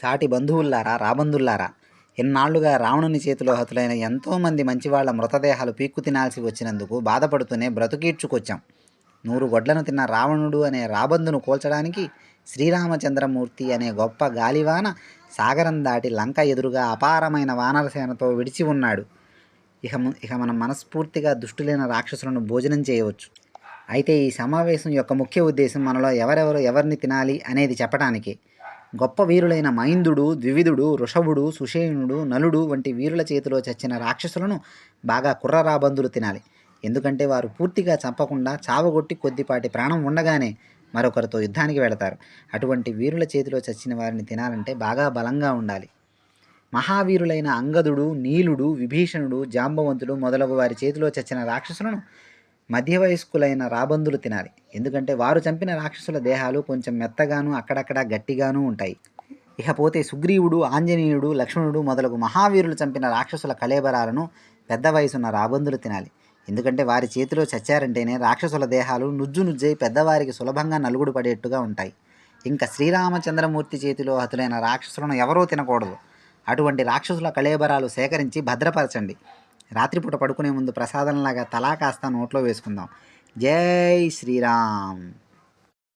సాటి బంధువుల్లారా, రాబందుల్లారా, ఎన్నాళ్లుగా రావణుని చేతిలో హతులైన ఎంతోమంది మంచివాళ్ల మృతదేహాలు పీక్కు తినాల్సి వచ్చినందుకు బాధపడుతూనే బ్రతుకీడ్చుకొచ్చాం. 100 గొడ్లను తిన్న రావణుడు అనే రాబందును కూల్చడానికి శ్రీరామచంద్రమూర్తి అనే గొప్ప గాలివాన సాగరం దాటి లంక ఎదురుగా అపారమైన వానరసేనతో విడిచి ఉన్నాడు. ఇక మనం మనస్ఫూర్తిగా దుష్టులైన రాక్షసులను భోజనం చేయవచ్చు. అయితే ఈ సమావేశం యొక్క ముఖ్య ఉద్దేశం మనలో ఎవరెవరు ఎవరిని తినాలి అనేది చెప్పటానికి. గొప్ప వీరులైన మైందుడు, ద్వివిధుడు, వృషభుడు, సుషేణుడు, నలుడు వంటి వీరుల చేతిలో చచ్చిన రాక్షసులను బాగా కుర్రరాబందులు తినాలి. ఎందుకంటే వారు పూర్తిగా చంపకుండా చావగొట్టి కొద్దిపాటి ప్రాణం ఉండగానే మరొకరితో యుద్ధానికి వెళతారు. అటువంటి వీరుల చేతిలో చచ్చిన వారిని తినాలంటే బాగా బలంగా ఉండాలి. మహావీరులైన అంగదుడు, నీలుడు, విభీషణుడు, జాంబవంతుడు మొదలగు వారి చేతిలో చచ్చిన రాక్షసులను మధ్య వయస్కులైన రాబందులు తినాలి. ఎందుకంటే వారు చంపిన రాక్షసుల దేహాలు కొంచెం మెత్తగాను అక్కడక్కడ గట్టిగాను ఉంటాయి. ఇకపోతే సుగ్రీవుడు, ఆంజనేయుడు, లక్ష్మణుడు మొదలగు మహావీరులు చంపిన రాక్షసుల కళేబరాలను పెద్ద వయసున్న రాబందులు తినాలి. ఎందుకంటే వారి చేతిలో చచ్చారంటేనే రాక్షసుల దేహాలు నుజ్జు నుజ్జై పెద్దవారికి సులభంగా నలుగుడు పడేట్టుగా ఉంటాయి. ఇంకా శ్రీరామచంద్రమూర్తి చేతిలో హతులైన రాక్షసులను ఎవరూ తినకూడదు. అటువంటి రాక్షసుల కళేబరాలు సేకరించి భద్రపరచండి. రాత్రిపూట పడుకునే ముందు ప్రసాదంలాగా తలా కాస్త నోట్లో వేసుకుందాం. జై శ్రీరామ్.